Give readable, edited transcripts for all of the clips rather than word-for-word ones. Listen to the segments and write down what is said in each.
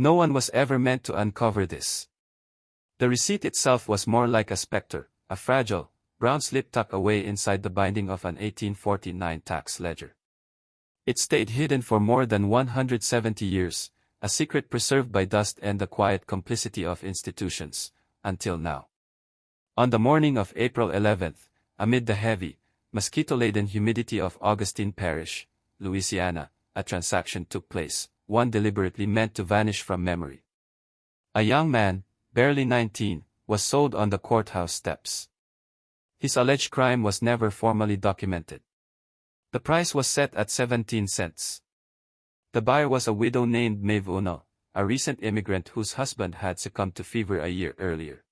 No one was ever meant to uncover this. The receipt itself was more like a specter, a fragile, brown slip tucked away inside the binding of an 1849 tax ledger. It stayed hidden for more than 170 years, a secret preserved by dust and the quiet complicity of institutions, until now. On the morning of April 11th, amid the heavy, mosquito-laden humidity of Augustine Parish, Louisiana, a transaction took place, one deliberately meant to vanish from memory. A young man, barely 19, was sold on the courthouse steps. His alleged crime was never formally documented. The price was set at 17 cents. The buyer was a widow named Mave Oonnell, a recent immigrant whose husband had succumbed to fever a year earlier.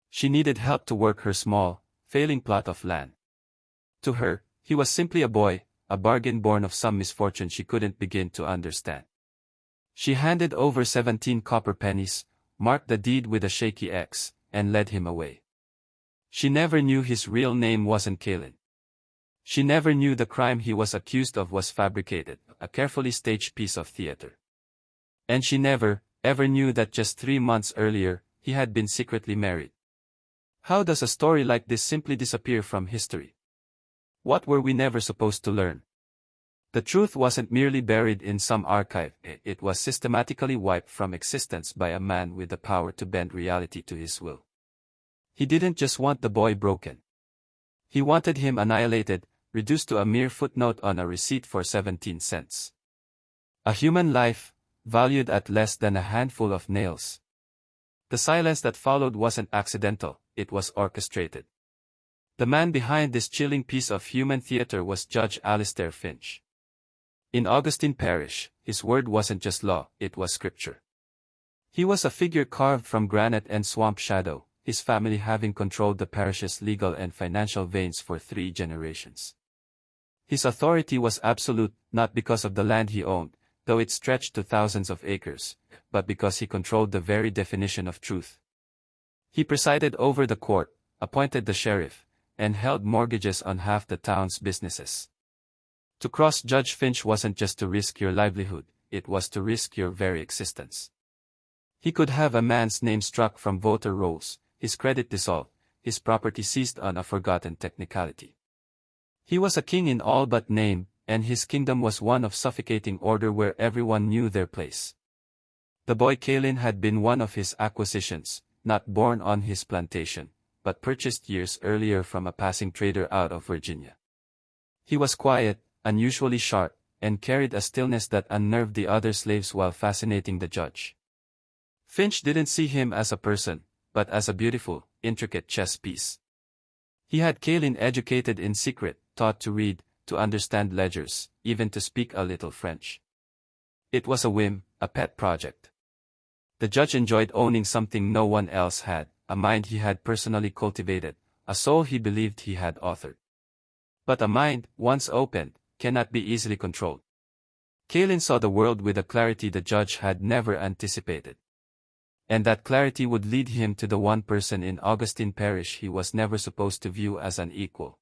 She needed help to work her small, failing plot of land. To her, he was simply a boy, a bargain born of some misfortune she couldn't begin to understand. She handed over 17 copper pennies, marked the deed with a shaky X, and led him away. She never knew his real name wasn't Kalin. She never knew the crime he was accused of was fabricated, a carefully staged piece of theater. And she never, ever knew that just 3 months earlier, he had been secretly married. How does a story like this simply disappear from history? What were we never supposed to learn? The truth wasn't merely buried in some archive, it was systematically wiped from existence by a man with the power to bend reality to his will. He didn't just want the boy broken. He wanted him annihilated, reduced to a mere footnote on a receipt for 17 cents. A human life, valued at less than a handful of nails. The silence that followed wasn't accidental, it was orchestrated. The man behind this chilling piece of human theater was Judge Alistair Finch. In Augustine Parish, his word wasn't just law, it was scripture. He was a figure carved from granite and swamp shadow, his family having controlled the parish's legal and financial veins for 3 generations. His authority was absolute, not because of the land he owned, though it stretched to thousands of acres, but because he controlled the very definition of truth. He presided over the court, appointed the sheriff, and held mortgages on half the town's businesses. To cross Judge Finch wasn't just to risk your livelihood, it was to risk your very existence. He could have a man's name struck from voter rolls, his credit dissolved, his property seized on a forgotten technicality. He was a king in all but name, and his kingdom was one of suffocating order where everyone knew their place. The boy Kalin had been one of his acquisitions, not born on his plantation, but purchased years earlier from a passing trader out of Virginia. He was quiet, unusually sharp, and carried a stillness that unnerved the other slaves while fascinating the judge. Finch didn't see him as a person, but as a beautiful, intricate chess piece. He had Kalin educated in secret, taught to read, to understand ledgers, even to speak a little French. It was a whim, a pet project. The judge enjoyed owning something no one else had, a mind he had personally cultivated, a soul he believed he had authored. But a mind, once opened, cannot be easily controlled. Kalin saw the world with a clarity the judge had never anticipated. And that clarity would lead him to the one person in Augustine Parish he was never supposed to view as an equal.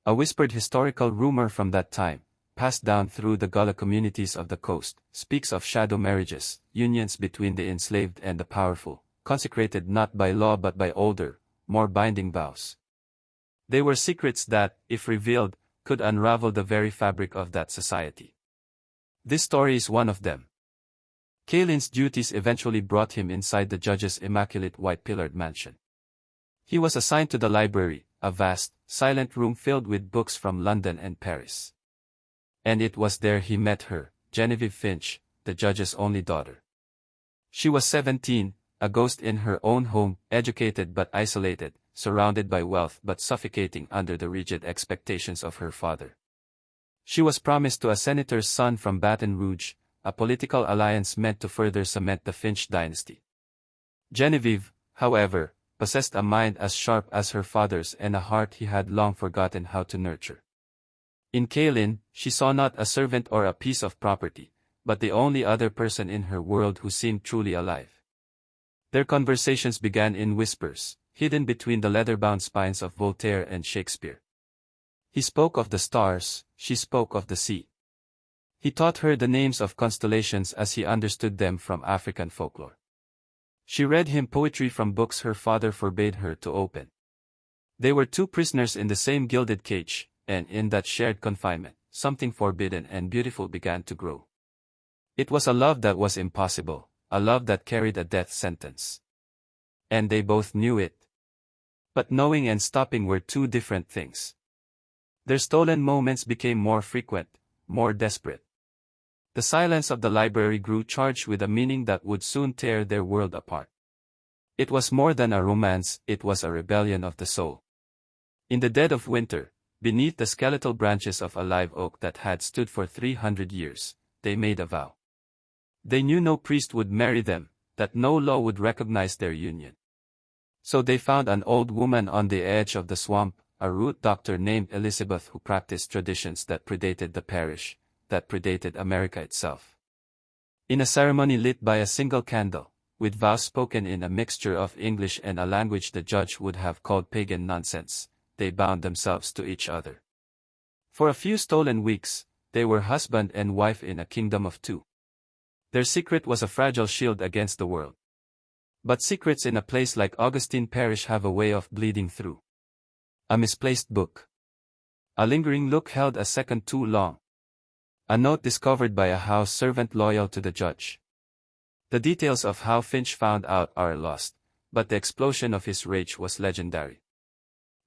A whispered historical rumor from that time, passed down through the Gullah communities of the coast, speaks of shadow marriages, unions between the enslaved and the powerful, consecrated not by law but by older, more binding vows. They were secrets that, if revealed, could unravel the very fabric of that society. This story is one of them. Kalin's duties eventually brought him inside the judge's immaculate white-pillared mansion. He was assigned to the library, a vast, silent room filled with books from London and Paris. And it was there he met her, Genevieve Finch, the judge's only daughter. She was 17, a ghost in her own home, educated but isolated, surrounded by wealth but suffocating under the rigid expectations of her father. She was promised to a senator's son from Baton Rouge, a political alliance meant to further cement the Finch dynasty. Genevieve, however, possessed a mind as sharp as her father's and a heart he had long forgotten how to nurture. In Kalin, she saw not a servant or a piece of property, but the only other person in her world who seemed truly alive. Their conversations began in whispers, hidden between the leather-bound spines of Voltaire and Shakespeare. He spoke of the stars, she spoke of the sea. He taught her the names of constellations as he understood them from African folklore. She read him poetry from books her father forbade her to open. They were two prisoners in the same gilded cage, and in that shared confinement, something forbidden and beautiful began to grow. It was a love that was impossible, a love that carried a death sentence. And they both knew it. But knowing and stopping were two different things. Their stolen moments became more frequent, more desperate. The silence of the library grew charged with a meaning that would soon tear their world apart. It was more than a romance, it was a rebellion of the soul. In the dead of winter, beneath the skeletal branches of a live oak that had stood for 300 years, they made a vow. They knew no priest would marry them, that no law would recognize their union. So they found an old woman on the edge of the swamp, a root doctor named Elizabeth who practiced traditions that predated the parish, that predated America itself. In a ceremony lit by a single candle, with vows spoken in a mixture of English and a language the judge would have called pagan nonsense, they bound themselves to each other. For a few stolen weeks, they were husband and wife in a kingdom of two. Their secret was a fragile shield against the world. But secrets in a place like Augustine Parish have a way of bleeding through. A misplaced book. A lingering look held a second too long. A note discovered by a house servant loyal to the judge. The details of how Finch found out are lost, but the explosion of his rage was legendary.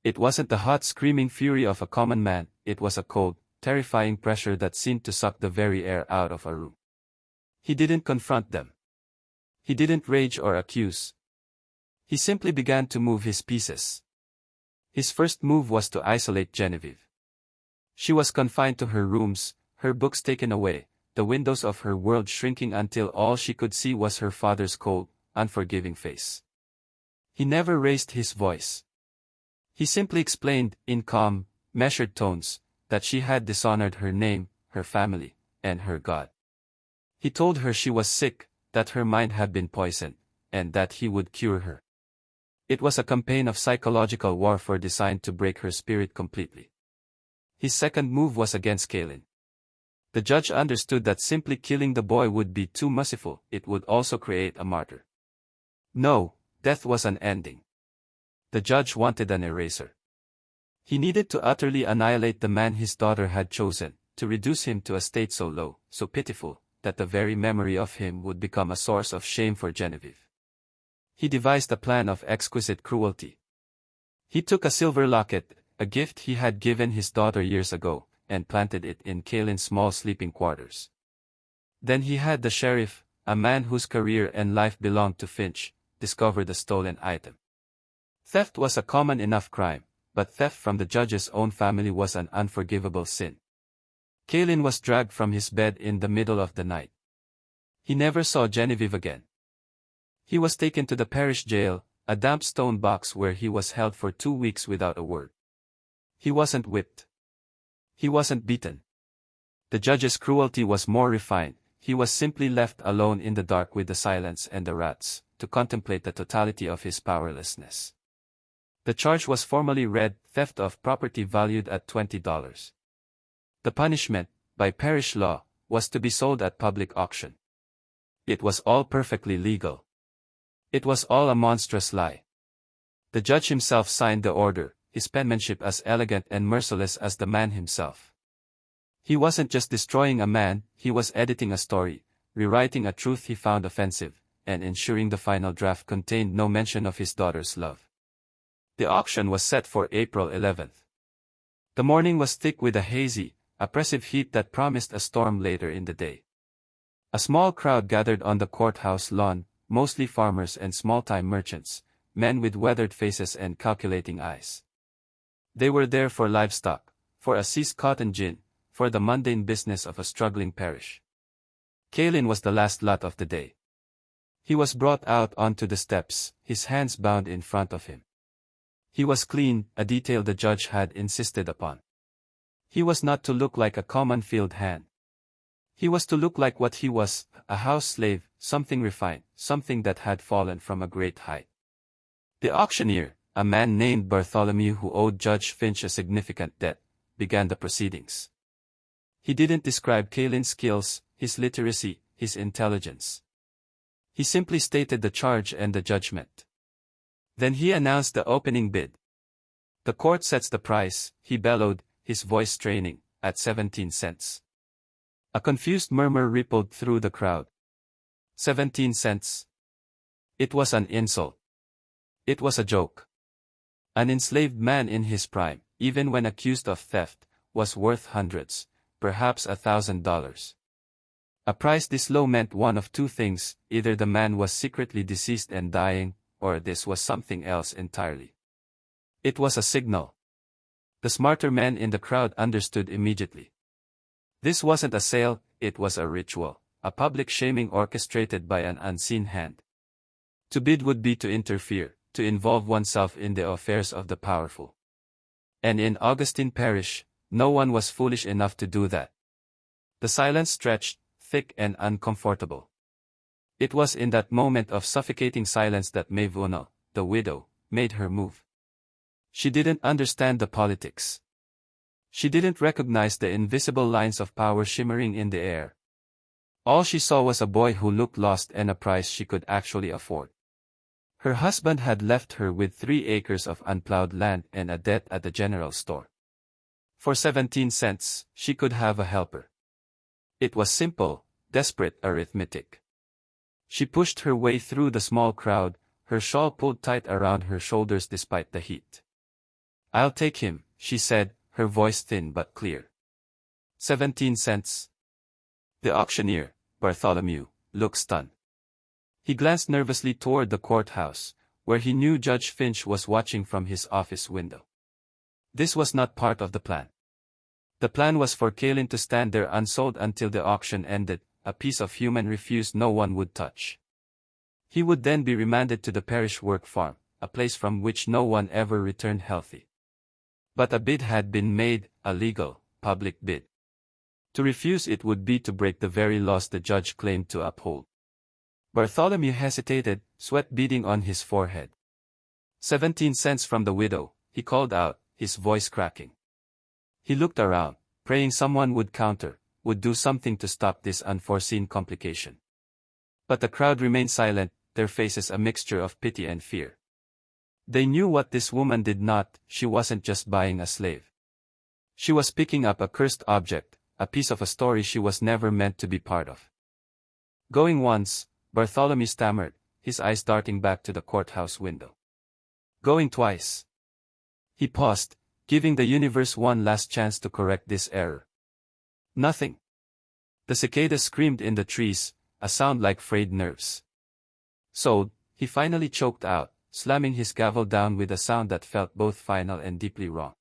It wasn't the hot screaming fury of a common man, it was a cold, terrifying pressure that seemed to suck the very air out of a room. He didn't confront them. He didn't rage or accuse. He simply began to move his pieces. His first move was to isolate Genevieve. She was confined to her rooms, her books taken away, the windows of her world shrinking until all she could see was her father's cold, unforgiving face. He never raised his voice. He simply explained, in calm, measured tones, that she had dishonored her name, her family, and her God. He told her she was sick, that her mind had been poisoned, and that he would cure her. It was a campaign of psychological warfare designed to break her spirit completely. His second move was against Kalin. The judge understood that simply killing the boy would be too merciful, it would also create a martyr. No, death was an ending. The judge wanted an eraser. He needed to utterly annihilate the man his daughter had chosen, to reduce him to a state so low, so pitiful, that the very memory of him would become a source of shame for Genevieve. He devised a plan of exquisite cruelty. He took a silver locket, a gift he had given his daughter years ago, and planted it in Kalin's small sleeping quarters. Then he had the sheriff, a man whose career and life belonged to Finch, discover the stolen item. Theft was a common enough crime, but theft from the judge's own family was an unforgivable sin. Kalin was dragged from his bed in the middle of the night. He never saw Genevieve again. He was taken to the parish jail, a damp stone box where he was held for 2 weeks without a word. He wasn't whipped. He wasn't beaten. The judge's cruelty was more refined. He was simply left alone in the dark with the silence and the rats, to contemplate the totality of his powerlessness. The charge was formally read, theft of property valued at $20. The punishment, by parish law, was to be sold at public auction. It was all perfectly legal. It was all a monstrous lie. The judge himself signed the order, his penmanship as elegant and merciless as the man himself. He wasn't just destroying a man, he was editing a story, rewriting a truth he found offensive, and ensuring the final draft contained no mention of his daughter's love. The auction was set for April 11th. The morning was thick with a hazy, oppressive heat that promised a storm later in the day. A small crowd gathered on the courthouse lawn, mostly farmers and small-time merchants, men with weathered faces and calculating eyes. They were there for livestock, for a seized cotton gin, for the mundane business of a struggling parish. Kalin was the last lot of the day. He was brought out onto the steps, his hands bound in front of him. He was clean, a detail the judge had insisted upon. He was not to look like a common field hand. He was to look like what he was, a house slave, something refined, something that had fallen from a great height. The auctioneer, a man named Bartholomew who owed Judge Finch a significant debt, began the proceedings. He didn't describe Kalin's skills, his literacy, his intelligence. He simply stated the charge and the judgment. Then he announced the opening bid. "The court sets the price," he bellowed, his voice straining, "at 17 cents. A confused murmur rippled through the crowd. 17 cents. It was an insult. It was a joke. An enslaved man in his prime, even when accused of theft, was worth hundreds, perhaps $1,000. A price this low meant one of two things: either the man was secretly deceased and dying, or this was something else entirely. It was a signal. The smarter men in the crowd understood immediately. This wasn't a sale, it was a ritual, a public shaming orchestrated by an unseen hand. To bid would be to interfere, to involve oneself in the affairs of the powerful. And in Augustine Parish, no one was foolish enough to do that. The silence stretched, thick and uncomfortable. It was in that moment of suffocating silence that Mave Oonnell, the widow, made her move. She didn't understand the politics. She didn't recognize the invisible lines of power shimmering in the air. All she saw was a boy who looked lost and a price she could actually afford. Her husband had left her with 3 acres of unplowed land and a debt at the general store. For 17 cents, she could have a helper. It was simple, desperate arithmetic. She pushed her way through the small crowd, her shawl pulled tight around her shoulders despite the heat. "I'll take him," she said, her voice thin but clear. 17 cents. The auctioneer, Bartholomew, looked stunned. He glanced nervously toward the courthouse, where he knew Judge Finch was watching from his office window. This was not part of the plan. The plan was for Kalin to stand there unsold until the auction ended, a piece of human refuse no one would touch. He would then be remanded to the parish work farm, a place from which no one ever returned healthy. But a bid had been made, a legal, public bid. To refuse it would be to break the very laws the judge claimed to uphold. Bartholomew hesitated, sweat beading on his forehead. 17 cents from the widow, he called out, his voice cracking. He looked around, praying someone would counter, would do something to stop this unforeseen complication. But the crowd remained silent, their faces a mixture of pity and fear. They knew what this woman did not: she wasn't just buying a slave. She was picking up a cursed object, a piece of a story she was never meant to be part of. "Going once," Bartholomew stammered, his eyes darting back to the courthouse window. "Going twice." He paused, giving the universe one last chance to correct this error. Nothing. The cicadas screamed in the trees, a sound like frayed nerves. "Sold," he finally choked out, slamming his gavel down with a sound that felt both final and deeply wrong.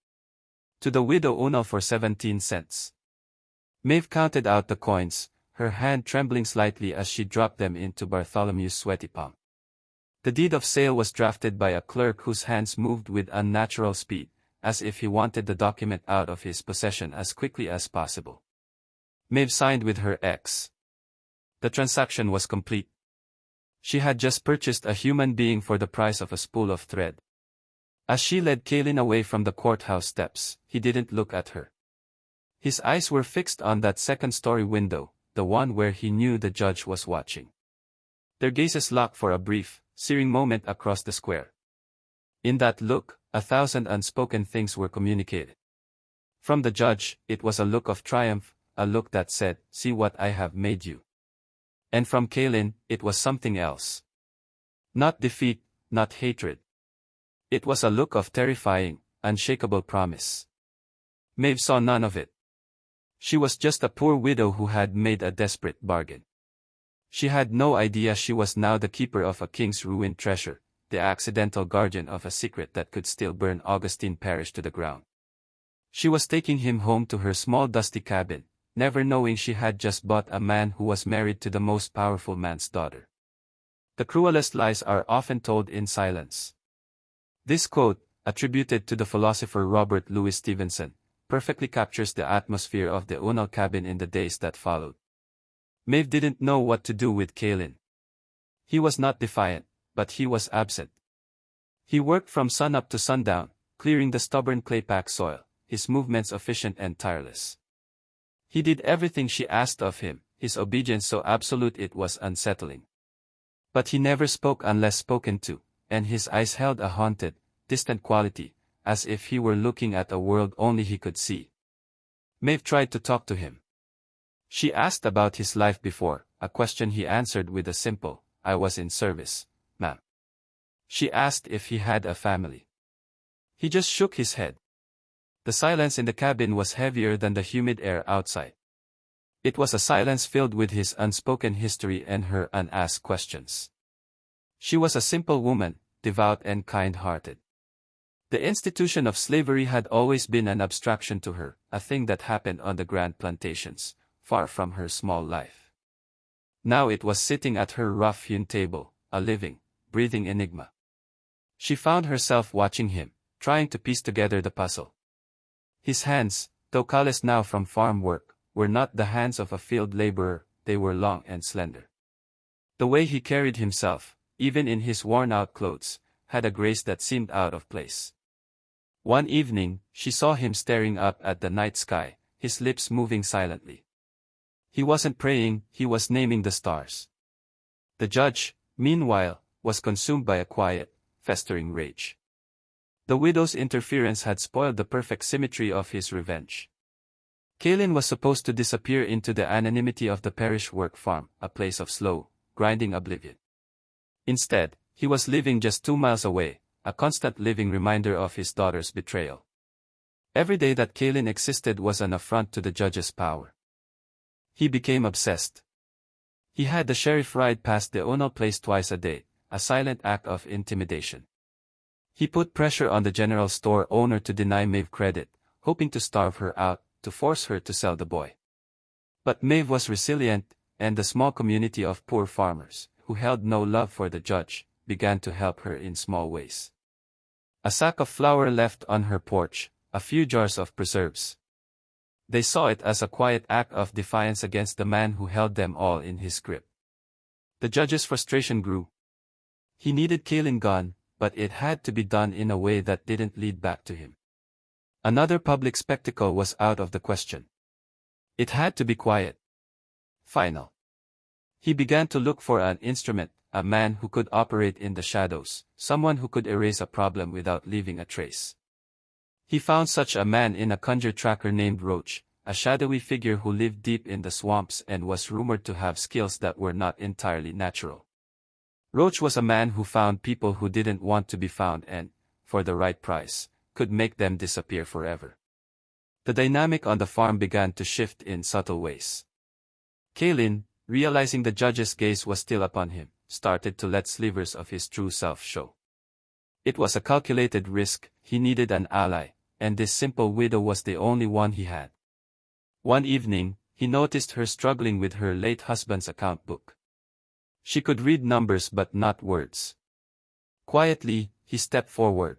"To the widow Oonnell for 17 cents. Mave counted out the coins, her hand trembling slightly as she dropped them into Bartholomew's sweaty palm. The deed of sale was drafted by a clerk whose hands moved with unnatural speed, as if he wanted the document out of his possession as quickly as possible. Mave signed with her ex. The transaction was complete. She had just purchased a human being for the price of a spool of thread. As she led Kalin away from the courthouse steps, he didn't look at her. His eyes were fixed on that second-story window, the one where he knew the judge was watching. Their gazes locked for a brief, searing moment across the square. In that look, 1,000 unspoken things were communicated. From the judge, it was a look of triumph, a look that said, "See what I have made you." And from Kalin, it was something else. Not defeat, not hatred. It was a look of terrifying, unshakable promise. Mave saw none of it. She was just a poor widow who had made a desperate bargain. She had no idea she was now the keeper of a king's ruined treasure, the accidental guardian of a secret that could still burn Augustine Parish to the ground. She was taking him home to her small dusty cabin, never knowing she had just bought a man who was married to the most powerful man's daughter. The cruelest lies are often told in silence. This quote, attributed to the philosopher Robert Louis Stevenson, perfectly captures the atmosphere of the Oonnell cabin in the days that followed. Mave didn't know what to do with Kalin. He was not defiant, but he was absent. He worked from sunup to sundown, clearing the stubborn clay-packed soil, his movements efficient and tireless. He did everything she asked of him, his obedience so absolute it was unsettling. But he never spoke unless spoken to, and his eyes held a haunted, distant quality, as if he were looking at a world only he could see. Mave tried to talk to him. She asked about his life before, a question he answered with a simple, "I was in service, ma'am." She asked if he had a family. He just shook his head. The silence in the cabin was heavier than the humid air outside. It was a silence filled with his unspoken history and her unasked questions. She was a simple woman, devout and kind-hearted. The institution of slavery had always been an abstraction to her, a thing that happened on the grand plantations, far from her small life. Now it was sitting at her rough-hewn table, a living, breathing enigma. She found herself watching him, trying to piece together the puzzle. His hands, though calloused now from farm work, were not the hands of a field laborer, they were long and slender. The way he carried himself, even in his worn-out clothes, had a grace that seemed out of place. One evening, she saw him staring up at the night sky, his lips moving silently. He wasn't praying, he was naming the stars. The judge, meanwhile, was consumed by a quiet, festering rage. The widow's interference had spoiled the perfect symmetry of his revenge. Kalin was supposed to disappear into the anonymity of the parish work farm, a place of slow, grinding oblivion. Instead, he was living just 2 miles away, a constant living reminder of his daughter's betrayal. Every day that Kalin existed was an affront to the judge's power. He became obsessed. He had the sheriff ride past the Oonnell place twice a day, a silent act of intimidation. He put pressure on the general store owner to deny Mave credit, hoping to starve her out, to force her to sell the boy. But Mave was resilient, and the small community of poor farmers, who held no love for the judge, began to help her in small ways. A sack of flour left on her porch, a few jars of preserves. They saw it as a quiet act of defiance against the man who held them all in his grip. The judge's frustration grew. He needed Kalin gone, but it had to be done in a way that didn't lead back to him. Another public spectacle was out of the question. It had to be quiet. Final. He began to look for an instrument, a man who could operate in the shadows, someone who could erase a problem without leaving a trace. He found such a man in a conjure tracker named Roach, a shadowy figure who lived deep in the swamps and was rumored to have skills that were not entirely natural. Roach was a man who found people who didn't want to be found and, for the right price, could make them disappear forever. The dynamic on the farm began to shift in subtle ways. Kalin, realizing the judge's gaze was still upon him, started to let slivers of his true self show. It was a calculated risk, he needed an ally, and this simple widow was the only one he had. One evening, he noticed her struggling with her late husband's account book. She could read numbers but not words. Quietly, he stepped forward.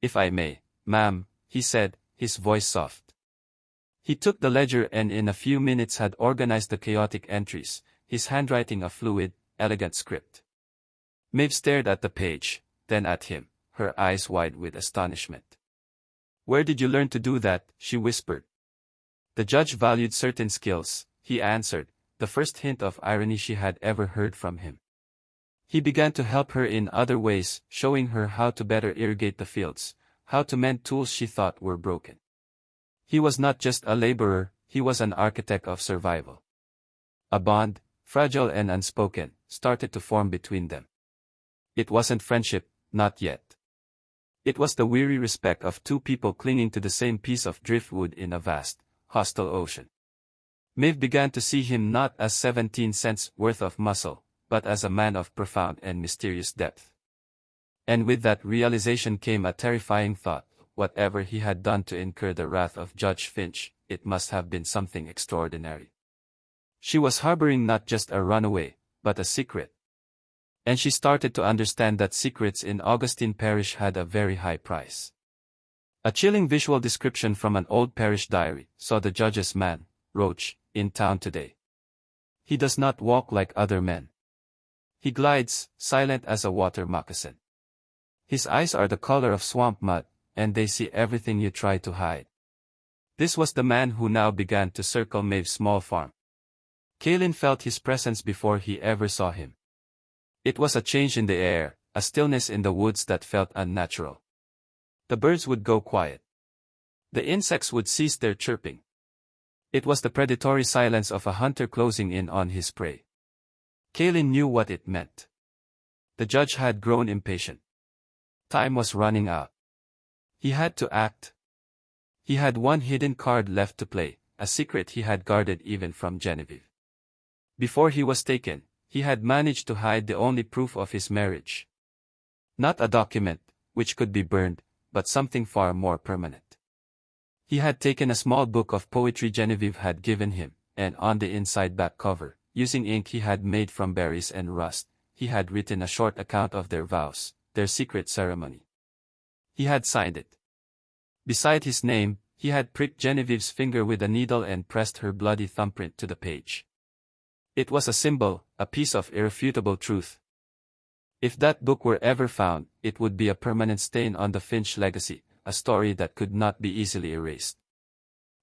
"If I may, ma'am," he said, his voice soft. He took the ledger and in a few minutes had organized the chaotic entries, his handwriting a fluid, elegant script. Mave stared at the page, then at him, her eyes wide with astonishment. "Where did you learn to do that?" she whispered. The judge valued certain skills, he answered, the first hint of irony she had ever heard from him. He began to help her in other ways, showing her how to better irrigate the fields, how to mend tools she thought were broken. He was not just a laborer, he was an architect of survival. A bond, fragile and unspoken, started to form between them. It wasn't friendship, not yet. It was the weary respect of two people clinging to the same piece of driftwood in a vast, hostile ocean. Mave began to see him not as 17 cents worth of muscle, but as a man of profound and mysterious depth. And with that realization came a terrifying thought: whatever he had done to incur the wrath of Judge Finch, it must have been something extraordinary. She was harboring not just a runaway, but a secret. And she started to understand that secrets in Augustine Parish had a very high price. A chilling visual description from an old parish diary saw the judge's man, Roach, in town today. He does not walk like other men. He glides, silent as a water moccasin. His eyes are the color of swamp mud, and they see everything you try to hide. This was the man who now began to circle Mave's small farm. Kalin felt his presence before he ever saw him. It was a change in the air, a stillness in the woods that felt unnatural. The birds would go quiet. The insects would cease their chirping. It was the predatory silence of a hunter closing in on his prey. Kalin knew what it meant. The judge had grown impatient. Time was running out. He had to act. He had one hidden card left to play, a secret he had guarded even from Genevieve. Before he was taken, he had managed to hide the only proof of his marriage. Not a document, which could be burned, but something far more permanent. He had taken a small book of poetry Genevieve had given him, and on the inside back cover, using ink he had made from berries and rust, he had written a short account of their vows, their secret ceremony. He had signed it. Beside his name, he had pricked Genevieve's finger with a needle and pressed her bloody thumbprint to the page. It was a symbol, a piece of irrefutable truth. If that book were ever found, it would be a permanent stain on the Finch legacy, a story that could not be easily erased.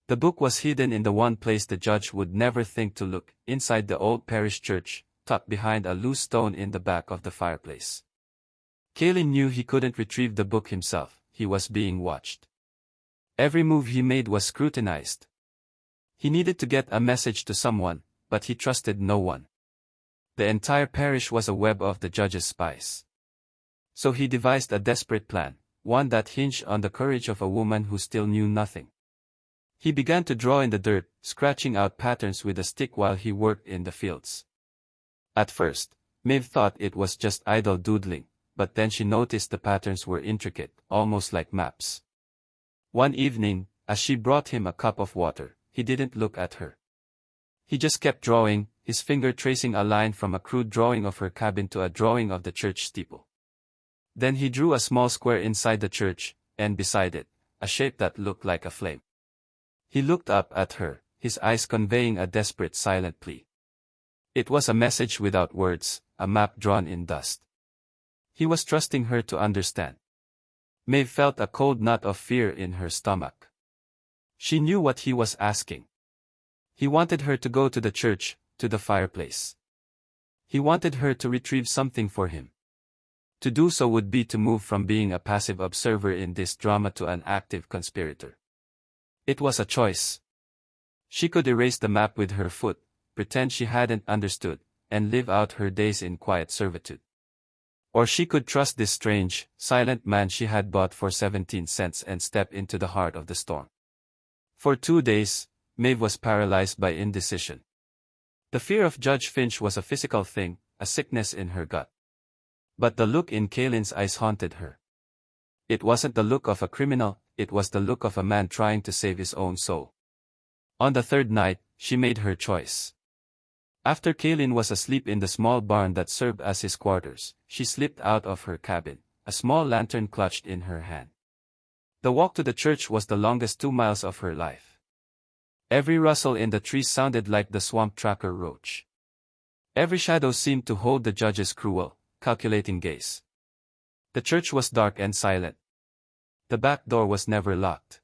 The book was hidden in the one place the judge would never think to look, inside the old parish church, tucked behind a loose stone in the back of the fireplace. Kalin knew he couldn't retrieve the book himself, he was being watched. Every move he made was scrutinized. He needed to get a message to someone, but he trusted no one. The entire parish was a web of the judge's spies. So he devised a desperate plan, one that hinged on the courage of a woman who still knew nothing. He began to draw in the dirt, scratching out patterns with a stick while he worked in the fields. At first, Mave thought it was just idle doodling, but then she noticed the patterns were intricate, almost like maps. One evening, as she brought him a cup of water, he didn't look at her. He just kept drawing, his finger tracing a line from a crude drawing of her cabin to a drawing of the church steeple. Then he drew a small square inside the church, and beside it, a shape that looked like a flame. He looked up at her, his eyes conveying a desperate silent plea. It was a message without words, a map drawn in dust. He was trusting her to understand. Mave felt a cold knot of fear in her stomach. She knew what he was asking. He wanted her to go to the church, to the fireplace. He wanted her to retrieve something for him. To do so would be to move from being a passive observer in this drama to an active conspirator. It was a choice. She could erase the map with her foot, pretend she hadn't understood, and live out her days in quiet servitude. Or she could trust this strange, silent man she had bought for 17 cents and step into the heart of the storm. For 2 days, Mave was paralyzed by indecision. The fear of Judge Finch was a physical thing, a sickness in her gut. But the look in Kalin's eyes haunted her. It wasn't the look of a criminal, it was the look of a man trying to save his own soul. On the third night, she made her choice. After Kalin was asleep in the small barn that served as his quarters, she slipped out of her cabin, a small lantern clutched in her hand. The walk to the church was the longest 2 miles of her life. Every rustle in the trees sounded like the swamp tracker roach. Every shadow seemed to hold the judge's cruel, calculating gaze. The church was dark and silent. The back door was never locked.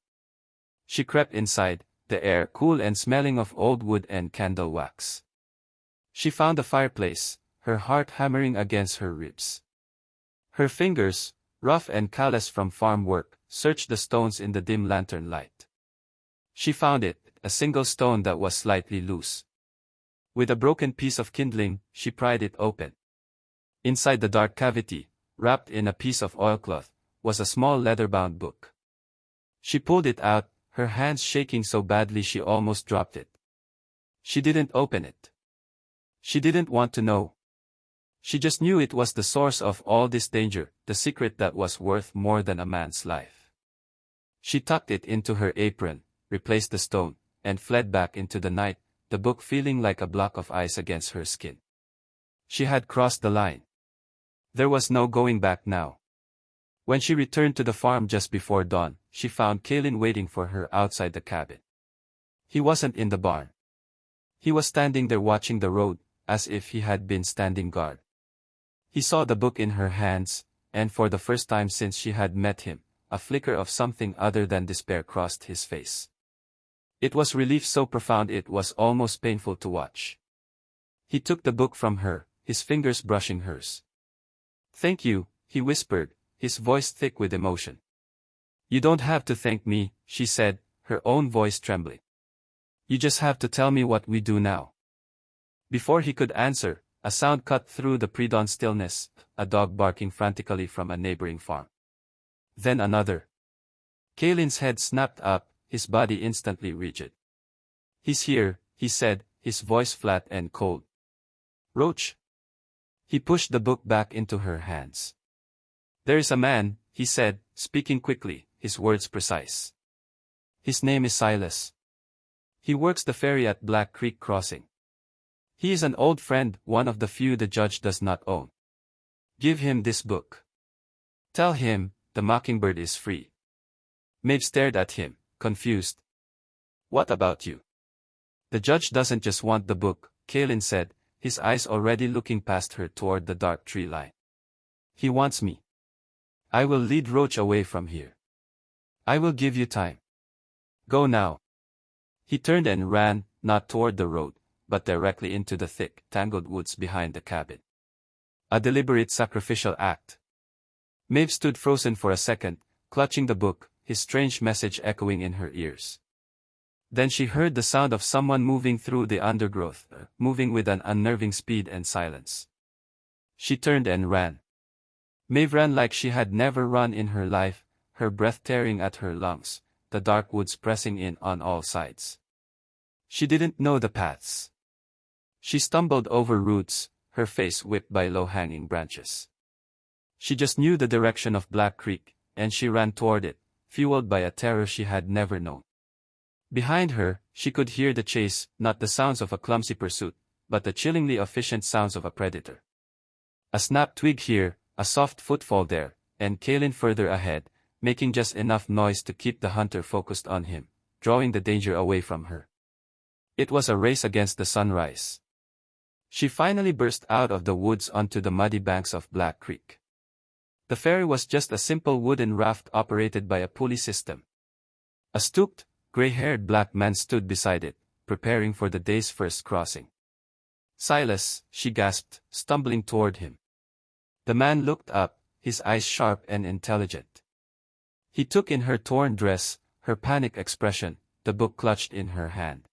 She crept inside, the air cool and smelling of old wood and candle wax. She found the fireplace, her heart hammering against her ribs. Her fingers, rough and callous from farm work, searched the stones in the dim lantern light. She found it, a single stone that was slightly loose. With a broken piece of kindling, she pried it open. Inside the dark cavity, wrapped in a piece of oilcloth, was a small leather-bound book. She pulled it out, her hands shaking so badly she almost dropped it. She didn't open it. She didn't want to know. She just knew it was the source of all this danger, the secret that was worth more than a man's life. She tucked it into her apron, replaced the stone, and fled back into the night, the book feeling like a block of ice against her skin. She had crossed the line. There was no going back now. When she returned to the farm just before dawn, she found Kalin waiting for her outside the cabin. He wasn't in the barn. He was standing there watching the road, as if he had been standing guard. He saw the book in her hands, and for the first time since she had met him, a flicker of something other than despair crossed his face. It was relief so profound it was almost painful to watch. He took the book from her, his fingers brushing hers. "Thank you," he whispered, his voice thick with emotion. "You don't have to thank me," she said, her own voice trembling. "You just have to tell me what we do now." Before he could answer, a sound cut through the pre-dawn stillness, a dog barking frantically from a neighboring farm. Then another. Kalin's head snapped up, his body instantly rigid. "He's here," he said, his voice flat and cold. "Roach." He pushed the book back into her hands. "There is a man," he said, speaking quickly, his words precise. "His name is Silas. He works the ferry at Black Creek Crossing. He is an old friend, one of the few the judge does not own. Give him this book. Tell him, the mockingbird is free." Mave stared at him, confused. "What about you?" "The judge doesn't just want the book," Kalin said, his eyes already looking past her toward the dark tree line. "He wants me. I will lead Roach away from here. I will give you time. Go now." He turned and ran, not toward the road, but directly into the thick, tangled woods behind the cabin. A deliberate sacrificial act. Mave stood frozen for a second, clutching the book, his strange message echoing in her ears. Then she heard the sound of someone moving through the undergrowth, moving with an unnerving speed and silence. She turned and ran. Mave ran like she had never run in her life, her breath tearing at her lungs, the dark woods pressing in on all sides. She didn't know the paths. She stumbled over roots, her face whipped by low-hanging branches. She just knew the direction of Black Creek, and she ran toward it, fueled by a terror she had never known. Behind her, she could hear the chase, not the sounds of a clumsy pursuit, but the chillingly efficient sounds of a predator. A snapped twig here, a soft footfall there, and Kalin further ahead, making just enough noise to keep the hunter focused on him, drawing the danger away from her. It was a race against the sunrise. She finally burst out of the woods onto the muddy banks of Black Creek. The ferry was just a simple wooden raft operated by a pulley system. A stooped, gray-haired black man stood beside it, preparing for the day's first crossing. "Silas," she gasped, stumbling toward him. The man looked up, his eyes sharp and intelligent. He took in her torn dress, her panic expression, the book clutched in her hand.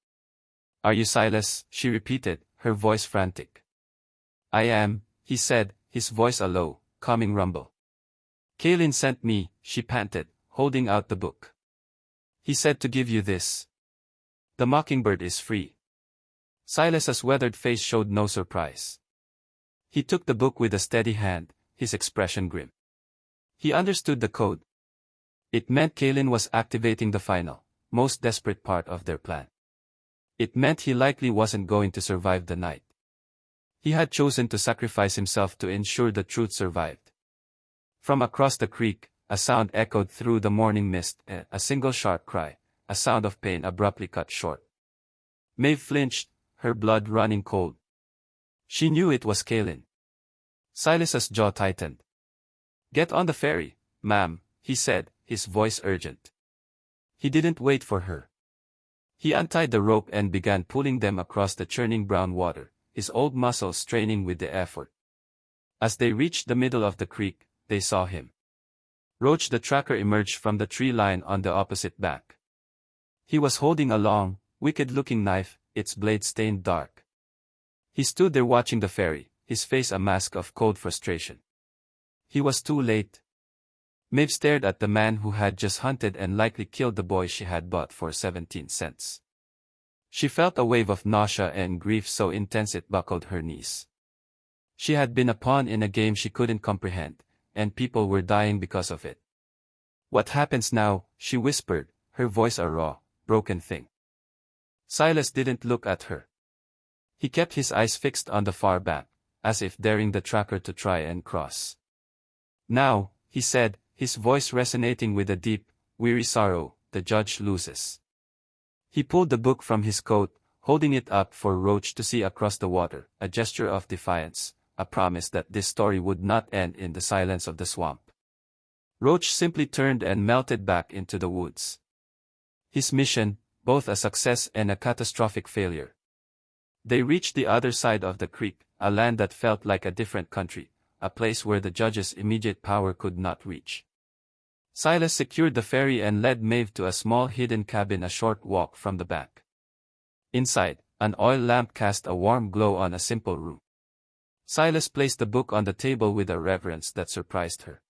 "Are you Silas?" she repeated, her voice frantic. "I am," he said, his voice a low, calming rumble. "Kalin sent me," she panted, holding out the book. "He said to give you this. The mockingbird is free." Silas's weathered face showed no surprise. He took the book with a steady hand, his expression grim. He understood the code. It meant Kalin was activating the final, most desperate part of their plan. It meant he likely wasn't going to survive the night. He had chosen to sacrifice himself to ensure the truth survived. From across the creek, a sound echoed through the morning mist, a single sharp cry, a sound of pain abruptly cut short. Mave flinched, her blood running cold. She knew it was Kalin. Silas's jaw tightened. "Get on the ferry, ma'am," he said, his voice urgent. He didn't wait for her. He untied the rope and began pulling them across the churning brown water, his old muscles straining with the effort. As they reached the middle of the creek, they saw him. Roach the tracker emerged from the tree line on the opposite bank. He was holding a long, wicked-looking knife, its blade stained dark. He stood there watching the ferry, his face a mask of cold frustration. He was too late. Mave stared at the man who had just hunted and likely killed the boy she had bought for 17 cents. She felt a wave of nausea and grief so intense it buckled her knees. She had been a pawn in a game she couldn't comprehend, and people were dying because of it. "What happens now?" she whispered, her voice a raw, broken thing. Silas didn't look at her. He kept his eyes fixed on the far bank, as if daring the tracker to try and cross. "Now," he said, his voice resonating with a deep, weary sorrow, "the judge loses." He pulled the book from his coat, holding it up for Roach to see across the water, a gesture of defiance, a promise that this story would not end in the silence of the swamp. Roach simply turned and melted back into the woods. His mission, both a success and a catastrophic failure. They reached the other side of the creek, a land that felt like a different country, a place where the judge's immediate power could not reach. Silas secured the ferry and led Mave to a small hidden cabin a short walk from the bank. Inside, an oil lamp cast a warm glow on a simple room. Silas placed the book on the table with a reverence that surprised her.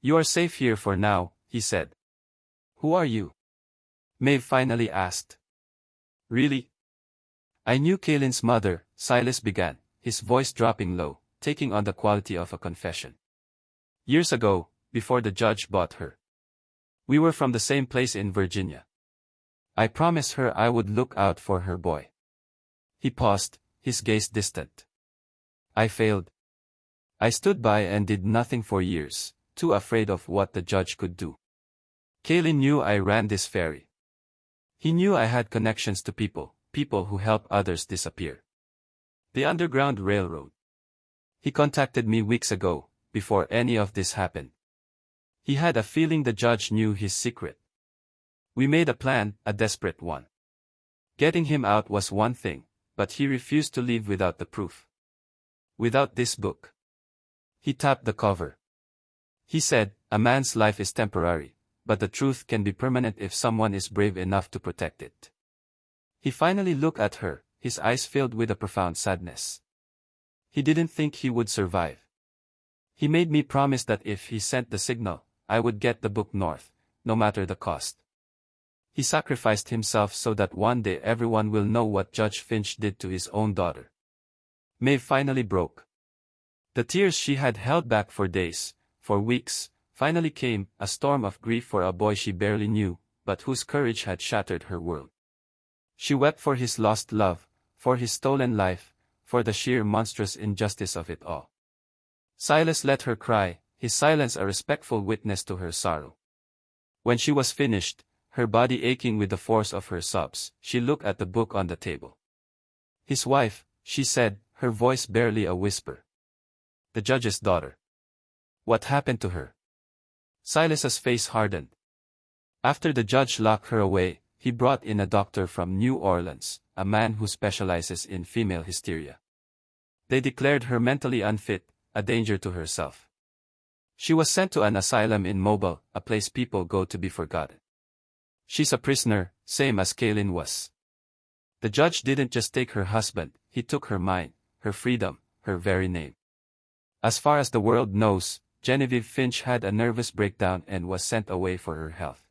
"You are safe here for now," he said. "Who are you?" Mave finally asked. "Really?" "I knew Kalin's mother," Silas began, his voice dropping low, taking on the quality of a confession. "Years ago, before the judge bought her. We were from the same place in Virginia. I promised her I would look out for her boy." He paused, his gaze distant. "I failed. I stood by and did nothing for years, too afraid of what the judge could do. Kalin knew I ran this ferry. He knew I had connections to people who help others disappear. The Underground Railroad. He contacted me weeks ago, before any of this happened. He had a feeling the judge knew his secret. We made a plan, a desperate one. Getting him out was one thing, but he refused to leave without the proof. Without this book." He tapped the cover. He said, "A man's life is temporary, but the truth can be permanent if someone is brave enough to protect it." He finally looked at her, his eyes filled with a profound sadness. He didn't think he would survive. "He made me promise that if he sent the signal, I would get the book north, no matter the cost. He sacrificed himself so that one day everyone will know what Judge Finch did to his own daughter." Mave finally broke. The tears she had held back for days, for weeks, finally came, a storm of grief for a boy she barely knew, but whose courage had shattered her world. She wept for his lost love, for his stolen life, for the sheer monstrous injustice of it all. Silas let her cry, his silence a respectful witness to her sorrow. When she was finished, her body aching with the force of her sobs, she looked at the book on the table. "His wife," she said, her voice barely a whisper. "The judge's daughter. What happened to her?" Silas's face hardened. "After the judge locked her away, he brought in a doctor from New Orleans, a man who specializes in female hysteria. They declared her mentally unfit, a danger to herself. She was sent to an asylum in Mobile, a place people go to be forgotten. She's a prisoner, same as Kalin was. The judge didn't just take her husband, he took her mind, her freedom, her very name. As far as the world knows, Genevieve Finch had a nervous breakdown and was sent away for her health.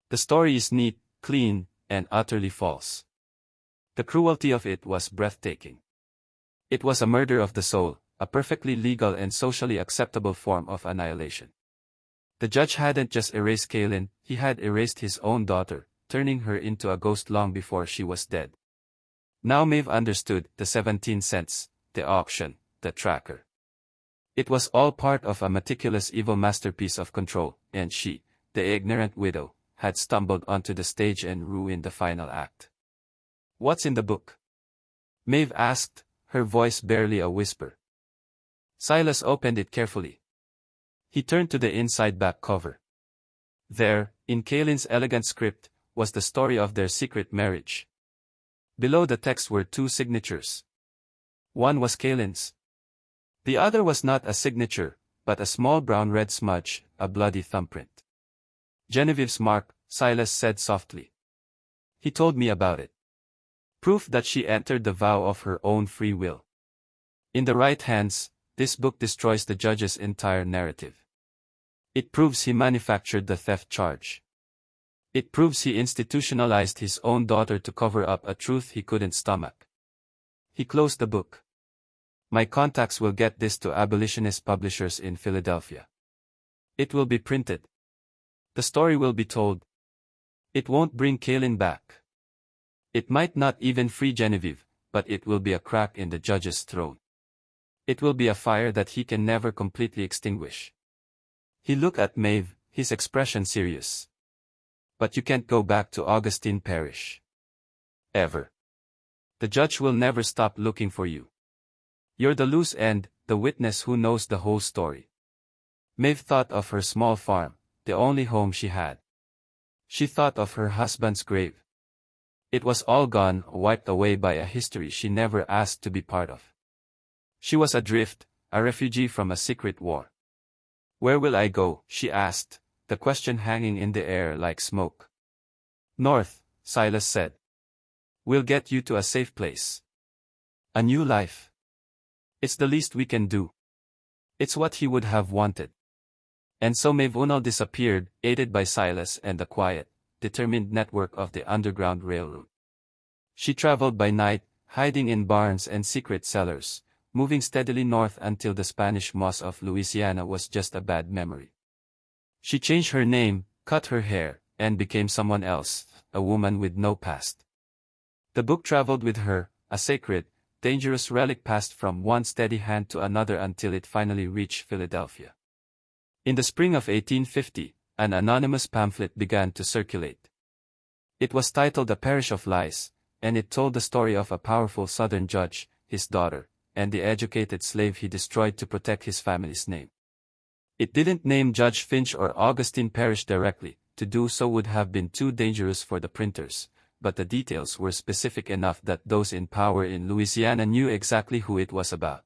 The story is neat, clean, and utterly false. The cruelty of it was breathtaking. It was a murder of the soul, a perfectly legal and socially acceptable form of annihilation. The judge hadn't just erased Kalin, he had erased his own daughter, turning her into a ghost long before she was dead. Now Mave understood, the 17 cents, the auction, the tracker. It was all part of a meticulous evil masterpiece of control, and she, the ignorant widow, had stumbled onto the stage and ruined the final act. "What's in the book?" Mave asked, her voice barely a whisper. Silas opened it carefully. He turned to the inside back cover. There, in Kalin's elegant script, was the story of their secret marriage. Below the text were 2 signatures. One was Kalin's. The other was not a signature, but a small brown-red smudge, a bloody thumbprint. "Genevieve's mark," Silas said softly. "He told me about it. Proof that she entered the vow of her own free will. In the right hands, this book destroys the judge's entire narrative. It proves he manufactured the theft charge. It proves he institutionalized his own daughter to cover up a truth he couldn't stomach." He closed the book. "My contacts will get this to abolitionist publishers in Philadelphia. It will be printed. The story will be told. It won't bring Kalin back. It might not even free Genevieve, but it will be a crack in the judge's throne. It will be a fire that he can never completely extinguish." He looked at Mave, his expression serious. "But you can't go back to Augustine Parish. Ever. The judge will never stop looking for you. You're the loose end, the witness who knows the whole story." Mave thought of her small farm, the only home she had. She thought of her husband's grave. It was all gone, wiped away by a history she never asked to be part of. She was adrift, a refugee from a secret war. "Where will I go?" she asked, the question hanging in the air like smoke. "North," Silas said. "We'll get you to a safe place. A new life. It's the least we can do." It's what he would have wanted. And so Mave Oonnell disappeared, aided by Silas and the quiet, determined network of the Underground Railroad. She traveled by night, hiding in barns and secret cellars, moving steadily north until the Spanish moss of Louisiana was just a bad memory. She changed her name, cut her hair, and became someone else, a woman with no past. The book traveled with her, a sacred, dangerous relic passed from one steady hand to another until it finally reached Philadelphia. In the spring of 1850, an anonymous pamphlet began to circulate. It was titled A Parish of Lies, and it told the story of a powerful Southern judge, his daughter, and the educated slave he destroyed to protect his family's name. It didn't name Judge Finch or Augustine Parish directly. To do so would have been too dangerous for the printers, but the details were specific enough that those in power in Louisiana knew exactly who it was about.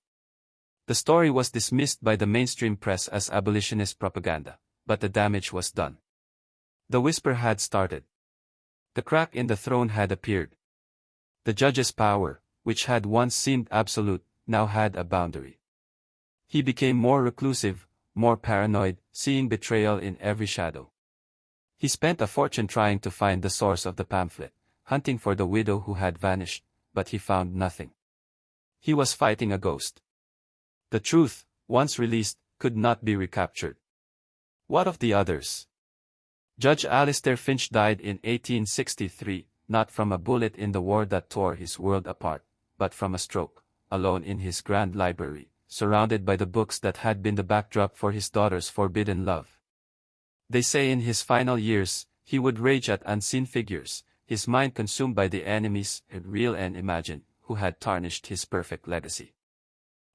The story was dismissed by the mainstream press as abolitionist propaganda, but the damage was done. The whisper had started. The crack in the throne had appeared. The judge's power, which had once seemed absolute, now had a boundary. He became more reclusive, more paranoid, seeing betrayal in every shadow. He spent a fortune trying to find the source of the pamphlet, hunting for the widow who had vanished, but he found nothing. He was fighting a ghost. The truth, once released, could not be recaptured. What of the others? Judge Alistair Finch died in 1863, not from a bullet in the war that tore his world apart, but from a stroke, alone in his grand library, surrounded by the books that had been the backdrop for his daughter's forbidden love. They say in his final years, he would rage at unseen figures, his mind consumed by the enemies, real and imagined, who had tarnished his perfect legacy.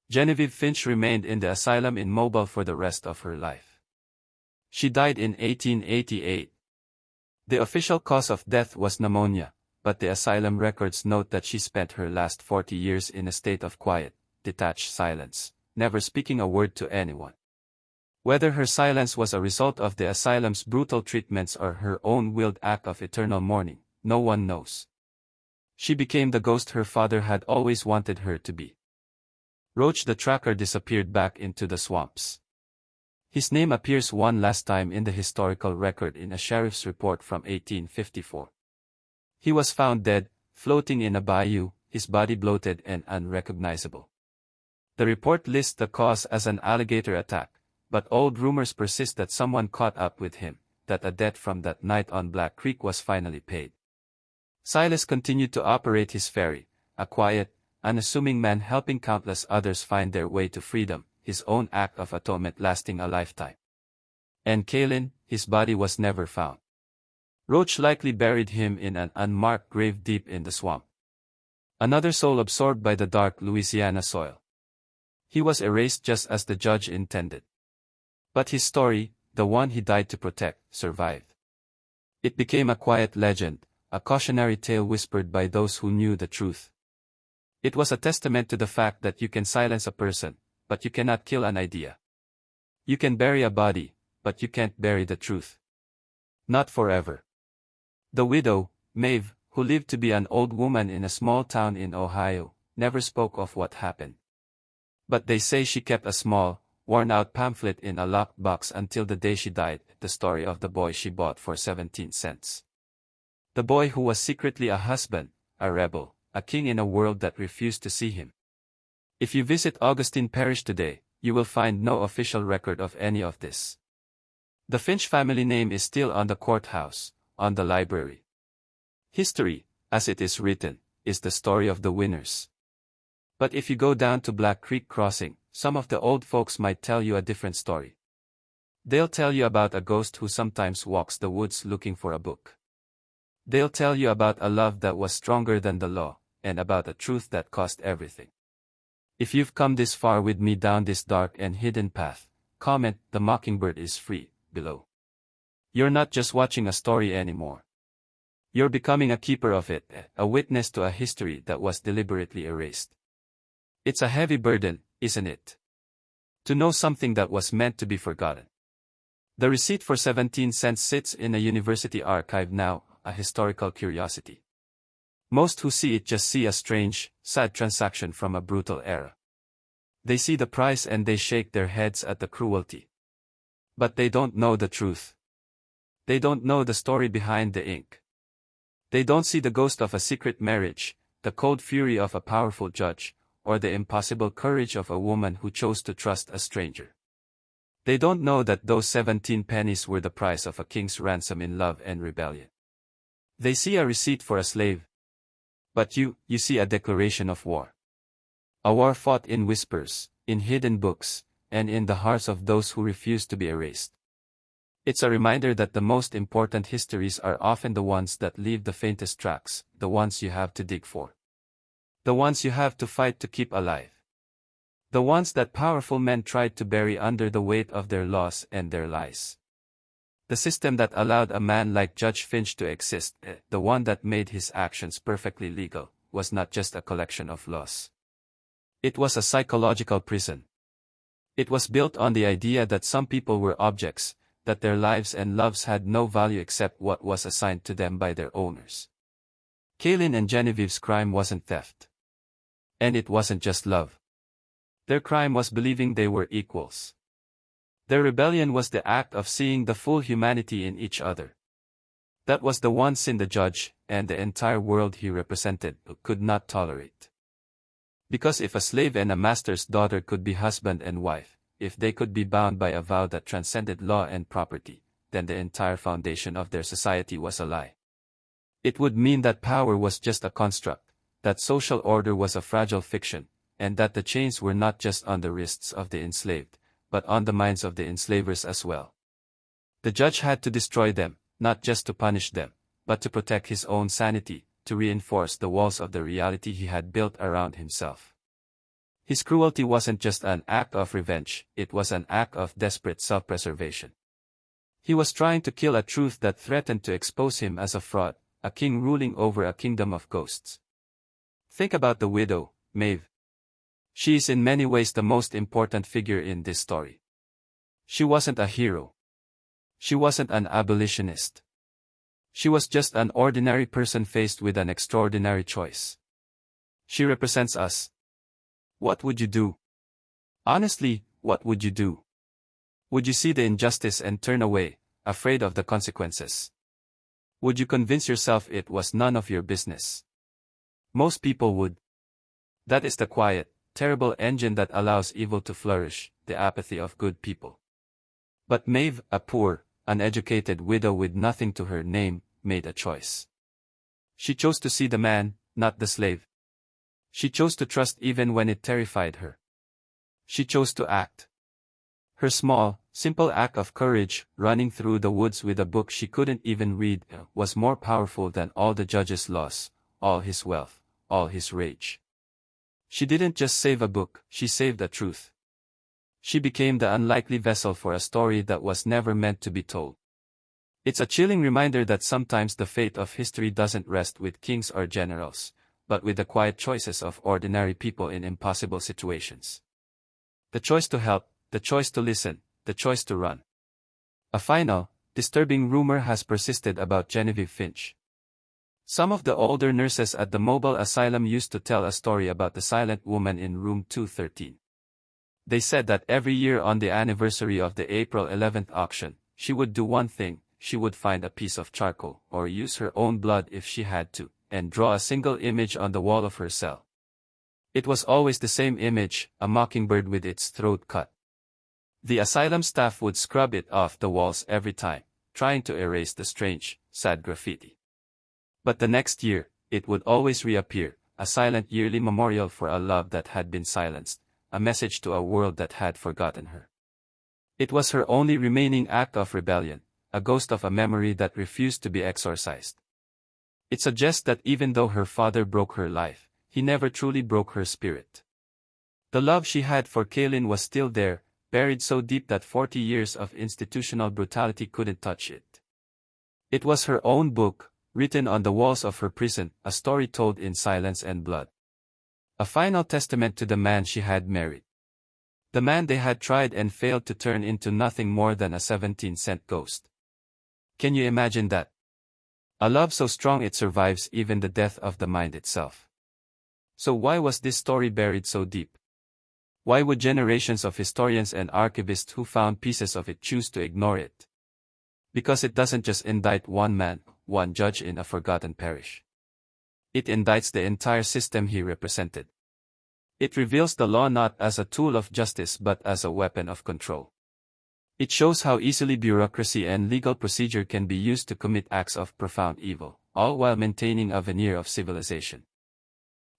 Genevieve Finch remained in the asylum in Mobile for the rest of her life. She died in 1888. The official cause of death was pneumonia, but the asylum records note that she spent her last 40 years in a state of quiet, detached silence, never speaking a word to anyone. Whether her silence was a result of the asylum's brutal treatments or her own willed act of eternal mourning, no one knows. She became the ghost her father had always wanted her to be. Roach the Tracker disappeared back into the swamps. His name appears one last time in the historical record in a sheriff's report from 1854. He was found dead, floating in a bayou, his body bloated and unrecognizable. The report lists the cause as an alligator attack, but old rumors persist that someone caught up with him, that a debt from that night on Black Creek was finally paid. Silas continued to operate his ferry, a quiet, unassuming man helping countless others find their way to freedom, his own act of atonement lasting a lifetime. And Kalin, his body was never found. Roach likely buried him in an unmarked grave deep in the swamp. Another soul absorbed by the dark Louisiana soil. He was erased just as the judge intended. But his story, the one he died to protect, survived. It became a quiet legend, a cautionary tale whispered by those who knew the truth. It was a testament to the fact that you can silence a person, but you cannot kill an idea. You can bury a body, but you can't bury the truth. Not forever. The widow, Mave, who lived to be an old woman in a small town in Ohio, never spoke of what happened. But they say she kept a small, worn-out pamphlet in a locked box until the day she died, the story of the boy she bought for 17 cents. The boy who was secretly a husband, a rebel, a king in a world that refused to see him. If you visit Augustine Parish today, you will find no official record of any of this. The Finch family name is still on the courthouse, on the library. History, as it is written, is the story of the winners. But if you go down to Black Creek Crossing, some of the old folks might tell you a different story. They'll tell you about a ghost who sometimes walks the woods looking for a book. They'll tell you about a love that was stronger than the law, and about a truth that cost everything. If you've come this far with me down this dark and hidden path, comment "The Mockingbird is free" below. You're not just watching a story anymore. You're becoming a keeper of it, a witness to a history that was deliberately erased. It's a heavy burden, isn't it? To know something that was meant to be forgotten. The receipt for 17 cents sits in a university archive now, a historical curiosity. Most who see it just see a strange, sad transaction from a brutal era. They see the price and they shake their heads at the cruelty. But they don't know the truth. They don't know the story behind the ink. They don't see the ghost of a secret marriage, the cold fury of a powerful judge, or the impossible courage of a woman who chose to trust a stranger. They don't know that those 17 pennies were the price of a king's ransom in love and rebellion. They see a receipt for a slave. But you see a declaration of war. A war fought in whispers, in hidden books, and in the hearts of those who refuse to be erased. It's a reminder that the most important histories are often the ones that leave the faintest tracks, the ones you have to dig for. The ones you have to fight to keep alive. The ones that powerful men tried to bury under the weight of their laws and their lies. The system that allowed a man like Judge Finch to exist, the one that made his actions perfectly legal, was not just a collection of laws. It was a psychological prison. It was built on the idea that some people were objects, that their lives and loves had no value except what was assigned to them by their owners. Kalin and Genevieve's crime wasn't theft. And it wasn't just love. Their crime was believing they were equals. Their rebellion was the act of seeing the full humanity in each other. That was the one sin the judge, and the entire world he represented, could not tolerate. Because if a slave and a master's daughter could be husband and wife, if they could be bound by a vow that transcended law and property, then the entire foundation of their society was a lie. It would mean that power was just a construct, that social order was a fragile fiction, and that the chains were not just on the wrists of the enslaved, but on the minds of the enslavers as well. The judge had to destroy them, not just to punish them, but to protect his own sanity, to reinforce the walls of the reality he had built around himself. His cruelty wasn't just an act of revenge, it was an act of desperate self-preservation. He was trying to kill a truth that threatened to expose him as a fraud, a king ruling over a kingdom of ghosts. Think about the widow, Mave. She is in many ways the most important figure in this story. She wasn't a hero. She wasn't an abolitionist. She was just an ordinary person faced with an extraordinary choice. She represents us. What would you do? Honestly, what would you do? Would you see the injustice and turn away, afraid of the consequences? Would you convince yourself it was none of your business? Most people would. That is the quiet, terrible engine that allows evil to flourish, the apathy of good people. But Mave, a poor, uneducated widow with nothing to her name, made a choice. She chose to see the man, not the slave. She chose to trust even when it terrified her. She chose to act. Her small, simple act of courage, running through the woods with a book she couldn't even read, was more powerful than all the judge's laws, all his wealth, all his rage. She didn't just save a book, she saved a truth. She became the unlikely vessel for a story that was never meant to be told. It's a chilling reminder that sometimes the fate of history doesn't rest with kings or generals, but with the quiet choices of ordinary people in impossible situations. The choice to help, the choice to listen, the choice to run. A final, disturbing rumor has persisted about Genevieve Finch. Some of the older nurses at the mobile asylum used to tell a story about the silent woman in room 213. They said that every year on the anniversary of the April 11th auction, she would do one thing: she would find a piece of charcoal, or use her own blood if she had to, and draw a single image on the wall of her cell. It was always the same image, a mockingbird with its throat cut. The asylum staff would scrub it off the walls every time, trying to erase the strange, sad graffiti. But the next year, it would always reappear, a silent yearly memorial for a love that had been silenced, a message to a world that had forgotten her. It was her only remaining act of rebellion, a ghost of a memory that refused to be exorcised. It suggests that even though her father broke her life, he never truly broke her spirit. The love she had for Kalin was still there, buried so deep that 40 years of institutional brutality couldn't touch it. It was her own book, written on the walls of her prison, a story told in silence and blood. A final testament to the man she had married. The man they had tried and failed to turn into nothing more than a 17-cent ghost. Can you imagine that? A love so strong it survives even the death of the mind itself. So why was this story buried so deep? Why would generations of historians and archivists who found pieces of it choose to ignore it? Because it doesn't just indict one man, one judge in a forgotten parish. It indicts the entire system he represented. It reveals the law not as a tool of justice but as a weapon of control. It shows how easily bureaucracy and legal procedure can be used to commit acts of profound evil, all while maintaining a veneer of civilization.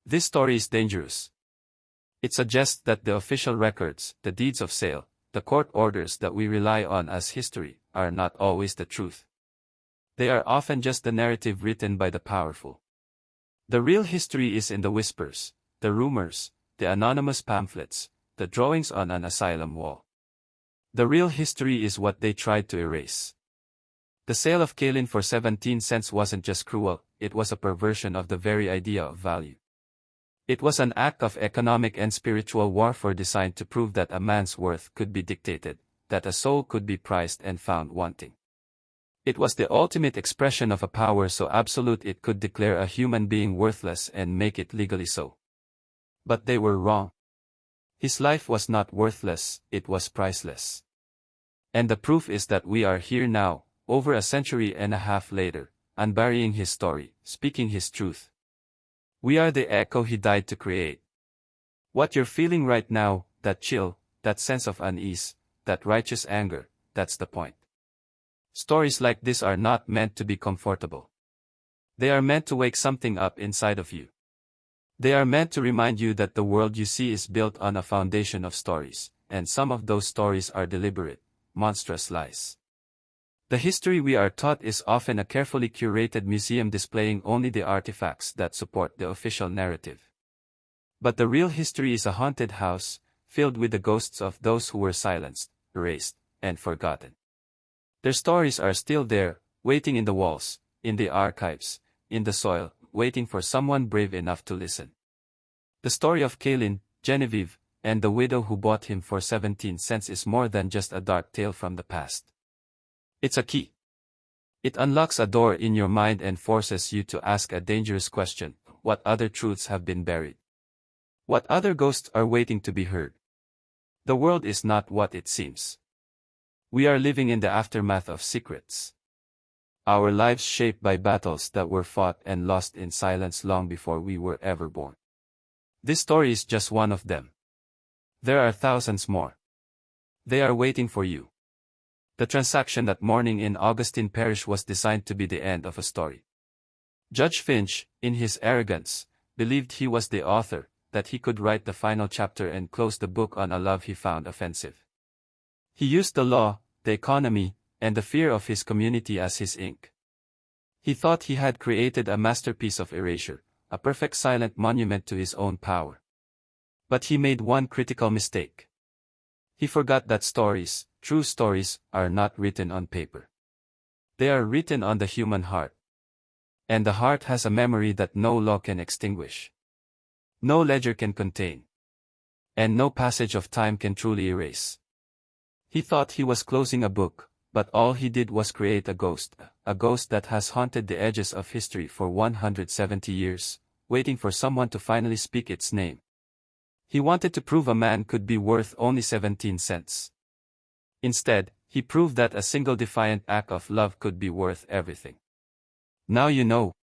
This story is dangerous. It suggests that the official records, the deeds of sale, the court orders that we rely on as history, are not always the truth. They are often just the narrative written by the powerful. The real history is in the whispers, the rumors, the anonymous pamphlets, the drawings on an asylum wall. The real history is what they tried to erase. The sale of Kalin for 17 cents wasn't just cruel, it was a perversion of the very idea of value. It was an act of economic and spiritual warfare designed to prove that a man's worth could be dictated, that a soul could be priced and found wanting. It was the ultimate expression of a power so absolute it could declare a human being worthless and make it legally so. But they were wrong. His life was not worthless, it was priceless. And the proof is that we are here now, over a century and a half later, unburying his story, speaking his truth. We are the echo he died to create. What you're feeling right now, that chill, that sense of unease, that righteous anger, that's the point. Stories like this are not meant to be comfortable. They are meant to wake something up inside of you. They are meant to remind you that the world you see is built on a foundation of stories, and some of those stories are deliberate, monstrous lies. The history we are taught is often a carefully curated museum displaying only the artifacts that support the official narrative. But the real history is a haunted house, filled with the ghosts of those who were silenced, erased, and forgotten. Their stories are still there, waiting in the walls, in the archives, in the soil, waiting for someone brave enough to listen. The story of Kalin, Genevieve, and the widow who bought him for 17 cents is more than just a dark tale from the past. It's a key. It unlocks a door in your mind and forces you to ask a dangerous question: what other truths have been buried? What other ghosts are waiting to be heard? The world is not what it seems. We are living in the aftermath of secrets. Our lives shaped by battles that were fought and lost in silence long before we were ever born. This story is just one of them. There are thousands more. They are waiting for you. The transaction that morning in Augustine Parish was designed to be the end of a story. Judge Finch, in his arrogance, believed he was the author, that he could write the final chapter and close the book on a love he found offensive. He used the law, the economy, and the fear of his community as his ink. He thought he had created a masterpiece of erasure, a perfect silent monument to his own power. But he made one critical mistake. He forgot that stories, true stories, are not written on paper. They are written on the human heart. And the heart has a memory that no law can extinguish. No ledger can contain. And no passage of time can truly erase. He thought he was closing a book, but all he did was create a ghost that has haunted the edges of history for 170 years, waiting for someone to finally speak its name. He wanted to prove a man could be worth only 17 cents. Instead, he proved that a single defiant act of love could be worth everything. Now you know.